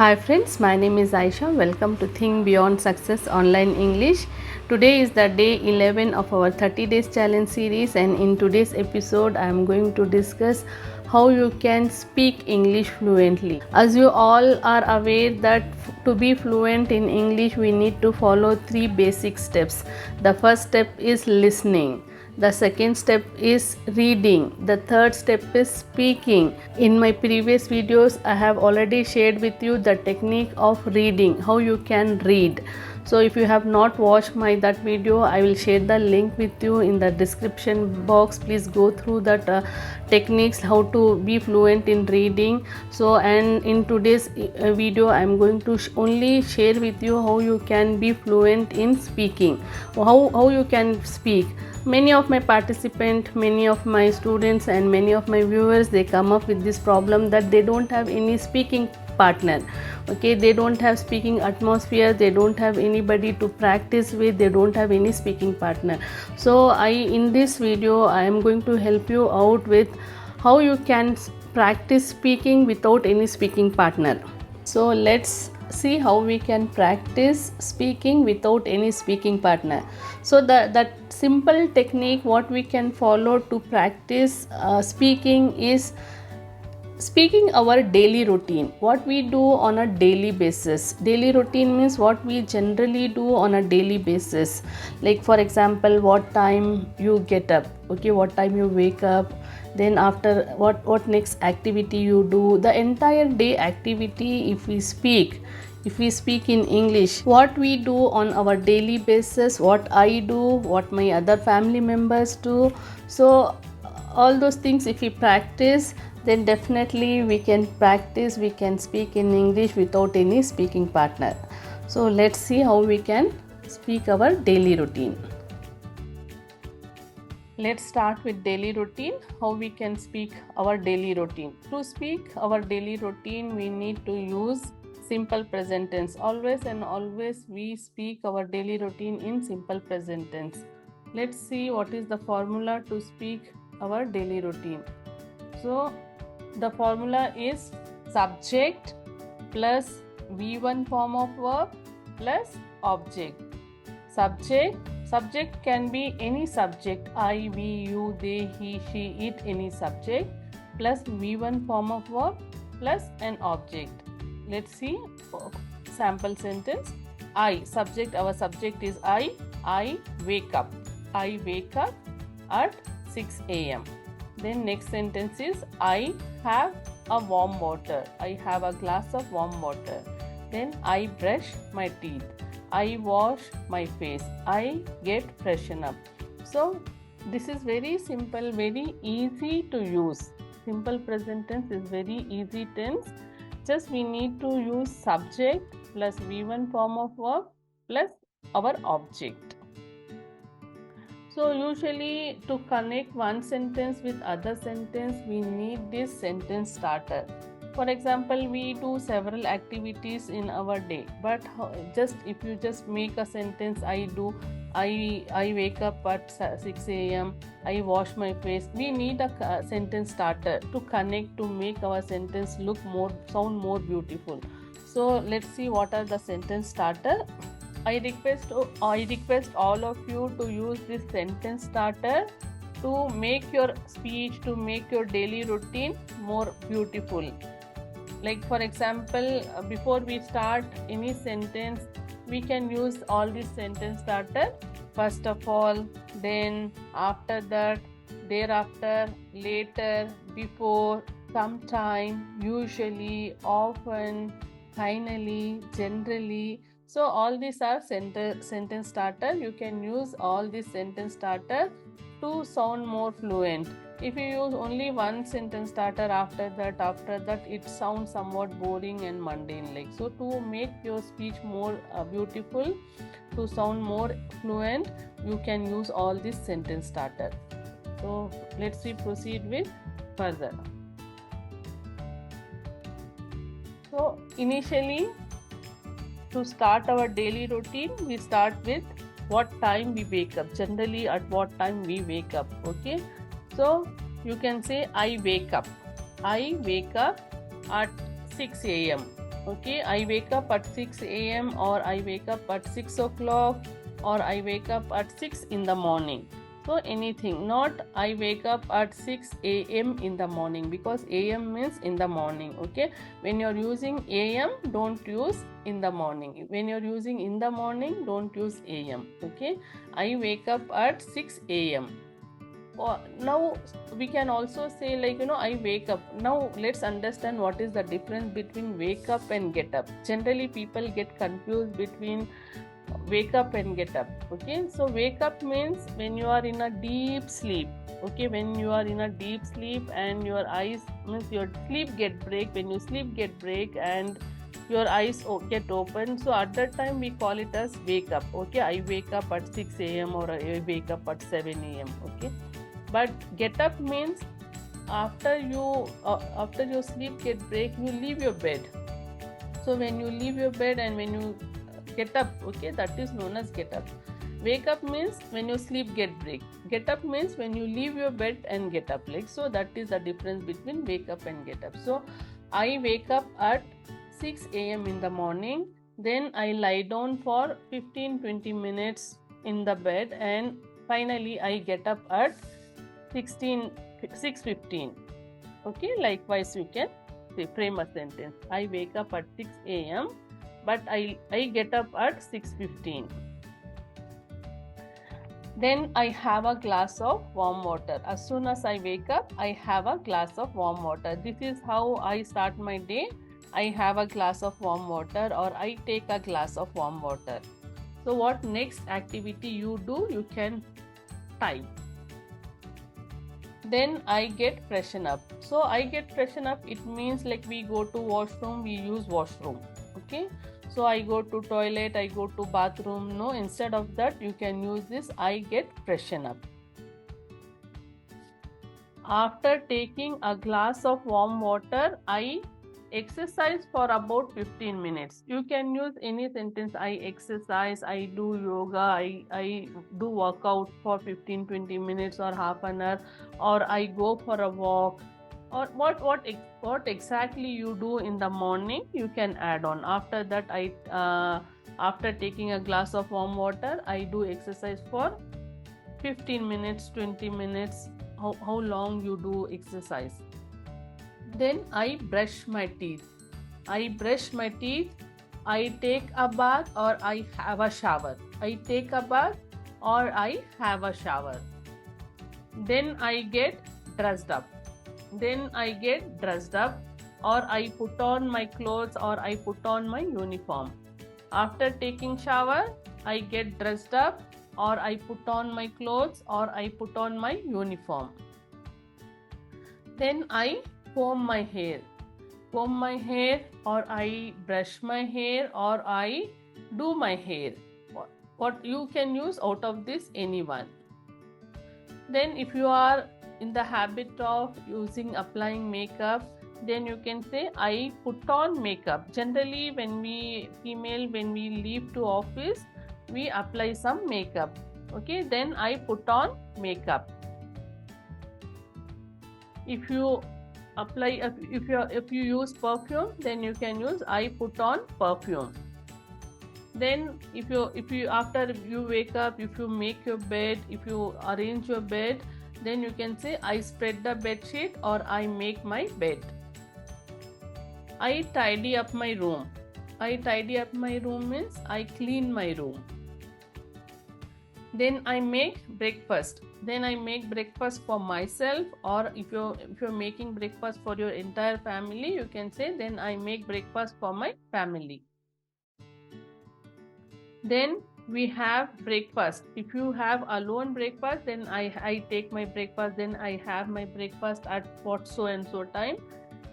Hi friends, my name is Ayesha. Welcome to Think Beyond Success Online English. Today is the day 11 of our 30 days challenge series, and in today's episode I am going to discuss how you can speak English fluently. As you all are aware that to be fluent in English we need to follow three basic steps. The first step is listening. The second step is reading. The third step is speaking. In my previous videos, I have already shared with you the technique of reading, how you can read. So if you have not watched that video, I will share the link with you in the description box. Please go through that techniques, how to be fluent in reading. So, and in today's video, I am going to only share with you how you can be fluent in speaking, how you can speak. Many of my participants, many of my students and many of my viewers, they come up with this problem that they don't have any speaking partner. Okay, they don't have speaking atmosphere, they don't have anybody to practice with, they don't have any speaking partner. So in this video I am going to help you out with how you can practice speaking without any speaking partner. So let's see how we can practice speaking without any speaking partner. So that simple technique what we can follow to practice speaking is speaking our daily routine, what we do on a daily basis. Daily routine means what we generally do on a daily basis. Like for example, what time you get up, okay, what time you wake up, then after what next activity you do, the entire day activity. If we speak in English, what we do on our daily basis, what I do, what my other family members do. So all those things if we practice, then definitely we can speak in English without any speaking partner. So let's see how we can speak our daily routine. Let's start with daily routine, how we can speak our daily routine. To speak our daily routine, we need to use simple present tense. Always and always we speak our daily routine in simple present tense. Let's see what is the formula to speak our daily routine. So the formula is subject plus V1 form of verb plus object. Subject can be any subject, I, we, you, they, he, she, it, any subject, plus V1 form of verb plus an object. Let's see sample sentence. Our subject is I wake up. I wake up at 6 a.m. Then next sentence is I have a warm water. I have a glass of warm water. Then I brush my teeth. I wash my face. I get freshen up. So this is very simple, very easy to use. Simple present tense is very easy tense. Just we need to use subject plus V1 form of verb plus our object. So usually to connect one sentence with other sentence, we need this sentence starter. For example, we do several activities in our day, but just if you just make a sentence, I wake up at 6 a.m. I wash my face. We need a sentence starter to connect, to make our sentence sound more beautiful. So let's see what are the sentence starter. I request all of you to use this sentence starter to make your speech, to make your daily routine more beautiful. Like for example, before we start any sentence, we can use all this sentence starter. First of all, then, after that, thereafter, later, before, sometime, usually, often, finally, generally. So all these are sentence starter. You can use all these sentence starter to sound more fluent. If you use only one sentence starter after that it sounds somewhat boring and mundane like. So to make your speech more beautiful, to sound more fluent, you can use all this sentence starter. So let's proceed with further. So initially, to start our daily routine, we start with what time we wake up. Generally at what time we wake up. Okay, so you can say I wake up at 6 a.m. Okay, I wake up at 6 a.m. or I wake up at 6 o'clock or I wake up at 6 in the morning. So anything, not I wake up at 6 a.m. in the morning, because a.m. means in the morning. Okay, when you're using a.m., don't use in the morning. When you're using in the morning, don't use a.m. Okay, I wake up at 6 a.m. Now we can also say, like, I wake up. Now let's understand what is the difference between wake up and get up. Generally people get confused between wake up and get up. Okay, so wake up means when you are in a deep sleep. Okay, when you are in a deep sleep and your eyes, means your sleep get break, when you sleep get break and your eyes get open, so at that time we call it as wake up. Okay, I wake up at 6 a.m. or I wake up at 7 a.m. Okay, but get up means after your sleep get break, you leave your bed. So when you leave your bed and when you get up, okay, that is known as get up. Wake up means when your sleep get break. Get up means when you leave your bed and get up, like, so that is the difference between wake up and get up. So I wake up at 6 a.m. in the morning, then I lie down for 15-20 minutes in the bed, and finally I get up at 6:15. Okay, likewise you can frame a sentence. I wake up at 6 a.m. but I get up at 6:15. Then I have a glass of warm water. As soon as I wake up, I have a glass of warm water. This is how I start my day. I have a glass of warm water, or I take a glass of warm water. So what next activity you do, you can type. Then I get freshen up. So I get freshen up, it means like we go to washroom, we use washroom. Okay, so I go to toilet, I go to bathroom. No, instead of that you can use this I get freshen up. After taking a glass of warm water, I exercise for about 15 minutes. You can use any sentence. I exercise, I do yoga, I do workout for 15-20 minutes or half an hour, or I go for a walk, or what exactly you do in the morning, you can add on. After that, after taking a glass of warm water, I do exercise for 15 minutes, 20 minutes, how long you do exercise. Then I brush my teeth. I brush my teeth, I take a bath, or I have a shower. I take a bath or I have a shower. Then I get dressed up. Then I get dressed up, or I put on my clothes, or I put on my uniform. After taking shower, I get dressed up, or I put on my clothes, or I put on my uniform. Then I comb my hair. Comb my hair, or I brush my hair, or I do my hair. What you can use out of this, any one. Then if you are in the habit of applying makeup, then you can say I put on makeup. Generally when we leave to office, we apply some makeup. Okay, then I put on makeup. If you use perfume, then you can use I put on perfume. Then if you after you wake up, if you make your bed, if you arrange your bed, then you can say I spread the bed sheet, or I make my bed. I tidy up my room. I tidy up my room means I clean my room. Then I make breakfast. Then I make breakfast for myself, or if you're making breakfast for your entire family, you can say then I make breakfast for my family. Then we have breakfast. If you have alone breakfast, then I take my breakfast, then I have my breakfast at what so and so time.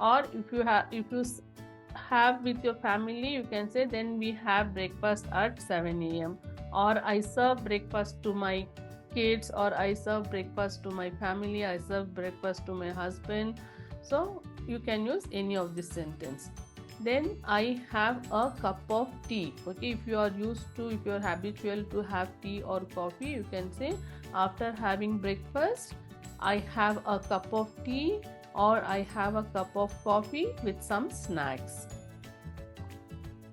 Or if you have with your family, you can say then we have breakfast at 7 a.m. or I serve breakfast to my kids, or I serve breakfast to my family, I serve breakfast to my husband. So you can use any of this sentence. Then I have a cup of tea. Okay, if you are habitual to have tea or coffee, you can say after having breakfast, I have a cup of tea, or I have a cup of coffee with some snacks.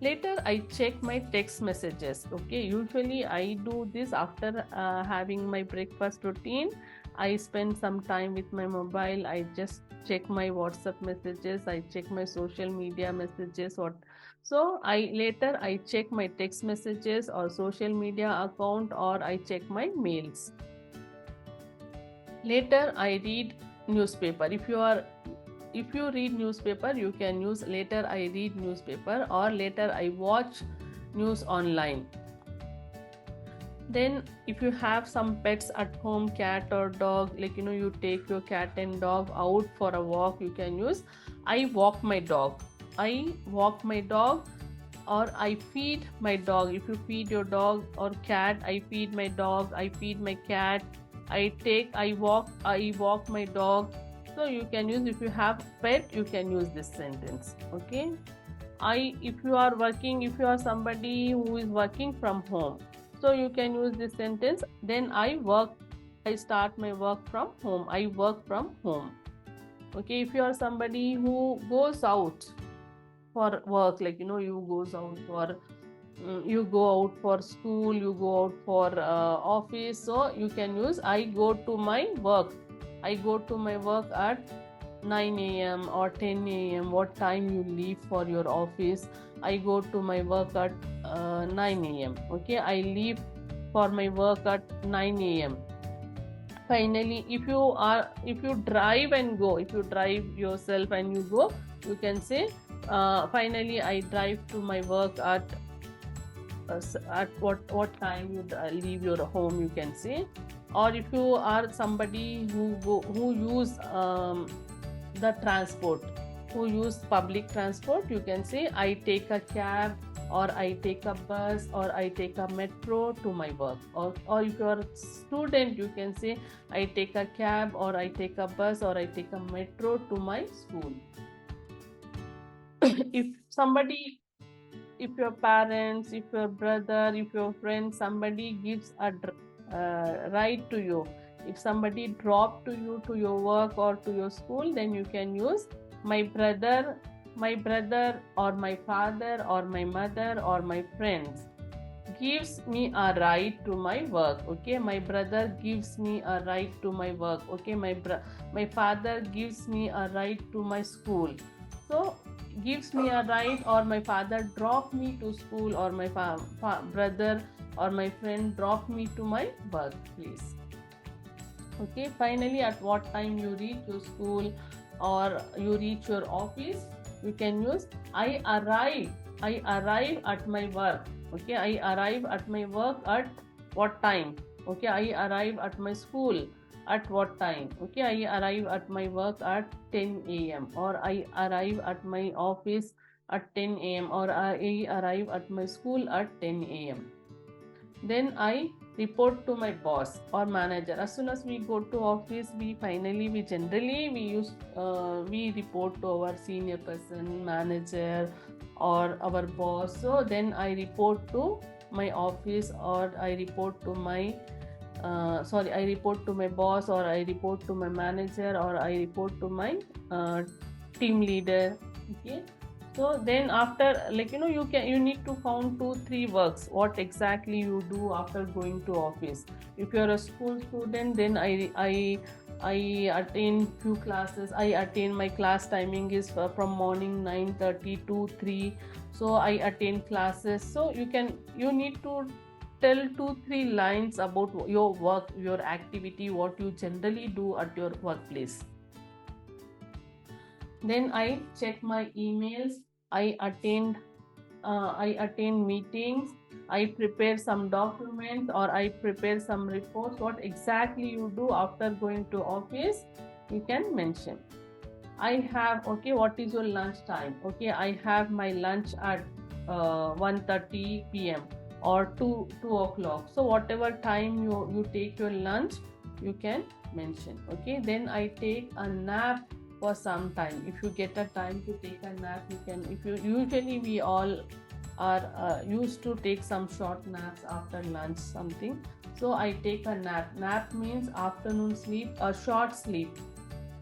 Later, I check my text messages. Okay, usually I do this after having my breakfast routine. I spend some time with my mobile. I just check my WhatsApp messages. I check my social media messages. Or so I later I check my text messages or social media account, or I check my mails. Later, I read newspaper. If you read newspaper, you can use later I read newspaper, or later I watch news online. Then if you have some pets at home, cat or dog, like you take your cat and dog out for a walk, you can use I walk my dog. I walk my dog, or I feed my dog. If you feed your dog or cat, I feed my dog, I feed my cat. I walk my dog. So you can use, if you have pet, you can use this sentence. Okay, if you are working, if you are somebody who is working from home, so you can use this sentence. Then I start my work from home. I work from home. Okay, if you are somebody who goes out for work, like you goes out for you go out for school, you go out for office, so you can use I go to my work. I go to my work at 9 a.m. or 10 a.m. what time you leave for your office. I go to my work at 9 a.m. Okay, I leave for my work at 9 a.m. Finally, if you drive and go, if you drive yourself and you go, you can say finally I drive to my work at what time you leave your home, you can say. Or if you are somebody who use the transport, who use public transport, you can say I take a cab, or I take a bus, or I take a metro to my work. Or if you are a student, you can say I take a cab, or I take a bus, or I take a metro to my school. if somebody if your parents, if your brother, if your friend, somebody gives a ride to you, if somebody drop to you to your work or to your school, then you can use my brother, or my father, or my mother, or my friends gives me a ride to my work. Okay, my brother gives me a ride to my work. Okay, my father gives me a ride to my school. So gives me a ride, or my father drop me to school, or my brother or my friend drop me to my workplace. Okay, finally, at what time you reach your school or you reach your office, you can use I arrive at my work. Okay, I arrive at my work at what time. Okay, I arrive at my school at what time. Okay, I arrive at my work at 10 a.m. or I arrive at my office at 10 a.m. or I arrive at my school at 10 a.m. Then I report to my boss or manager. As soon as we go to office, we generally we report to our senior person, manager, or our boss. So then I report to my office, or I report to my I report to my boss, or I report to my manager, or I report to my team leader. Okay, so then after, like you need to count 2-3 works what exactly you do after going to office. If you're a school student, then I attend few classes. I attend, my class timing is from morning 9:30 to 3, so I attend classes. So you need to tell 2-3 lines about your work, your activity, what you generally do at your workplace. Then I check my emails. I attend meetings. I prepare some documents, or I prepare some reports. What exactly you do after going to office, you can mention. I have, okay, what is your lunch time? Okay, I have my lunch at 1:30 p.m. or 2 o'clock. So whatever time you take your lunch, you can mention. Okay, then I take a nap for some time. If you get a time to take a nap, you can. If you usually we all are used to take some short naps after lunch, something. So I take a nap. Nap means afternoon sleep, a short sleep.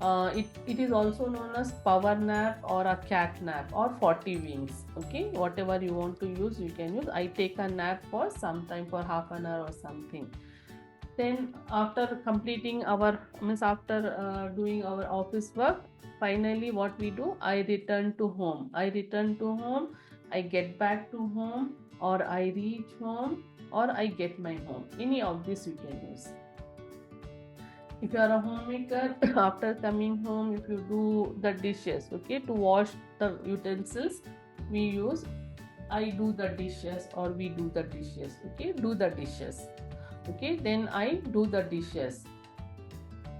It is also known as power nap or a cat nap or 40 winks. Okay, whatever you want to use, you can use. I take a nap for some time, for half an hour or something. Then after completing our, means after doing our office work, finally what we do, I return to home. I get back to home, or I reach home, or I get my home. Any of this you can use. If you are a homemaker, after coming home, if you do the dishes, okay, to wash the utensils, we use I do the dishes, or we do the dishes. Okay, do the dishes. Okay, then I do the dishes.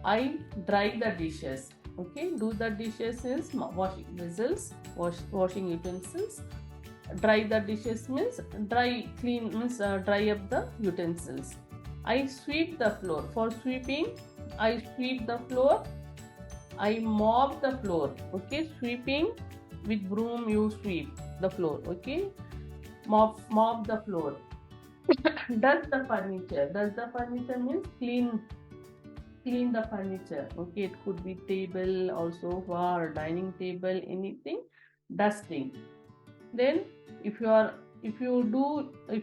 I dry the dishes. Okay, do the dishes is washing vessels, washing utensils. Dry the dishes means clean means dry up the utensils. I sweep the floor. For sweeping, I sweep the floor. I mop the floor. Okay, sweeping, with broom you sweep the floor. Okay, mop the floor. Dust the furniture. Dust the furniture means clean the furniture. Okay, it could be table or sofa or dining table, anything. Dusting. Then if you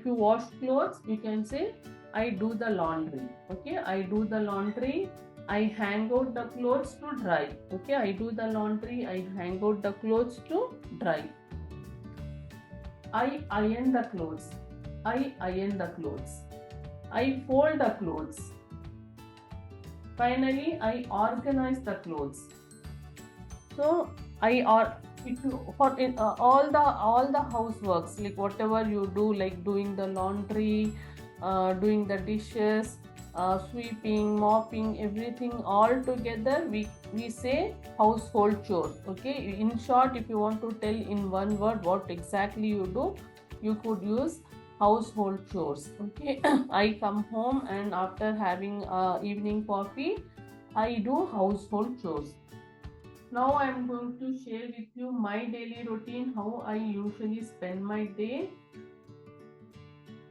wash clothes, you can say I do the laundry. Okay, I do the laundry. I hang out the clothes to dry. Okay, I do the laundry. I hang out the clothes to dry. I iron the clothes. I iron the clothes. I fold the clothes. Finally, I organize the clothes. So if you for all the houseworks, like whatever you do, like doing the laundry, doing the dishes, sweeping, mopping, everything all together, we say household chores. Okay, in short, if you want to tell in one word what exactly you do, you could use household chores. Okay, I come home, and after having evening coffee, I do household chores. Now I am going to share with you my daily routine, how I usually spend my day.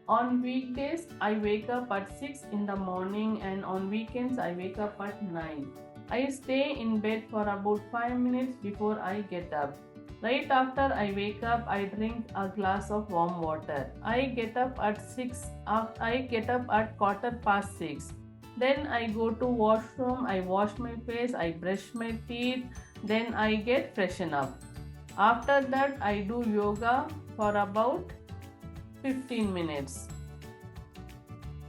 On weekdays, I wake up at 6 in the morning, and on weekends, I wake up at 9. I stay in bed for about 5 minutes before I get up. Right after I wake up, I drink a glass of warm water. I get up at 6. I get up at 6:15. Then I go to washroom. I wash my face. I brush my teeth. Then I get freshen up. After that, I do yoga for about 15 minutes.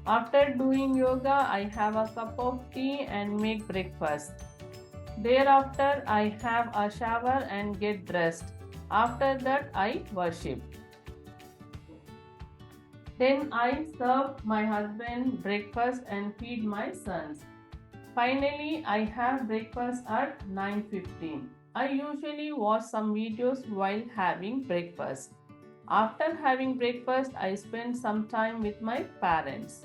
After doing yoga, I have a cup of tea and make breakfast. Thereafter, I have a shower and get dressed. After that, I worship. Then I serve my husband breakfast and feed my sons. Finally, I have breakfast at 9:15. I usually watch some videos while having breakfast. After having breakfast, I spend some time with my parents.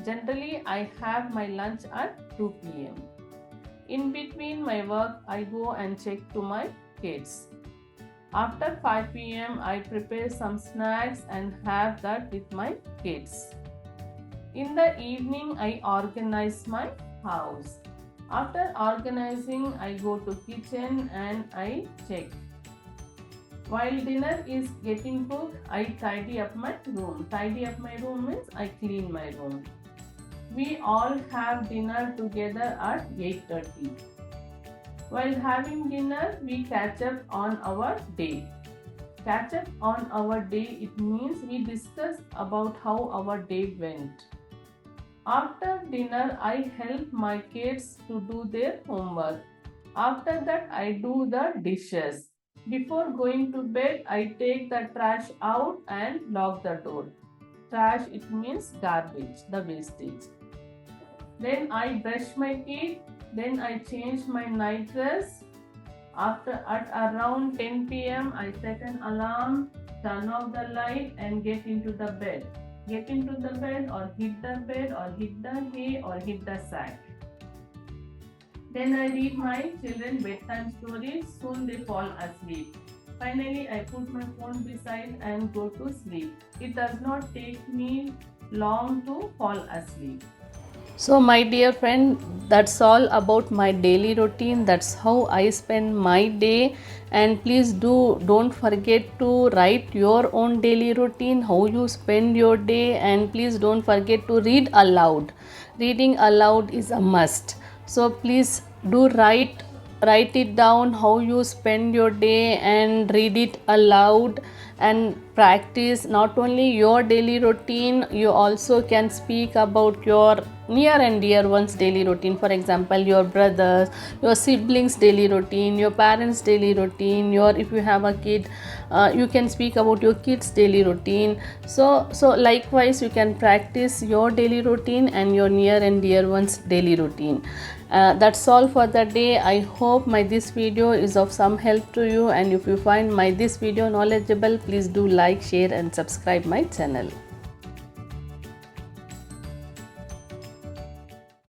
Generally, I have my lunch at 2 p.m. In between my work, I go and check to my kids. After 5 p.m., I prepare some snacks and have that with my kids. In the evening, I organize my house. After organizing, I go to kitchen and I check. While dinner is getting cooked, I tidy up my room. Tidy up my room means I clean my room. We all have dinner together at 8:30. While having dinner, we catch up on our day. Catch up on our day, it means we discuss about how our day went. After dinner, I help my kids to do their homework. After that, I do the dishes. Before going to bed, I take the trash out and lock the door. Trash, it means garbage, the wastage. Then I brush my teeth. Then I change my night dress. At around 10 p.m., I set an alarm, turn off the light, and get into the bed. Get into the bed, or hit the bed, or hit the hay, or hit the sack. Then I read my children bedtime stories. Soon they fall asleep. Finally, I put my phone beside and go to sleep. It does not take me long to fall asleep. So my dear friend, that's all about my daily routine. That's how I spend my day. And please don't forget to write your own daily routine, how you spend your day, and please don't forget to read aloud. Reading aloud is a must. So please do write it down how you spend your day and read it aloud, and practice not only your daily routine, you also can speak about your near and dear ones daily routine. For example, your brothers, your siblings daily routine, your parents daily routine, your, if you have a kid, you can speak about your kids daily routine. So likewise you can practice your daily routine and your near and dear ones daily routine. That's all for the day. I hope my this video is of some help to you, and if you find my this video knowledgeable, please do like, share and subscribe my channel.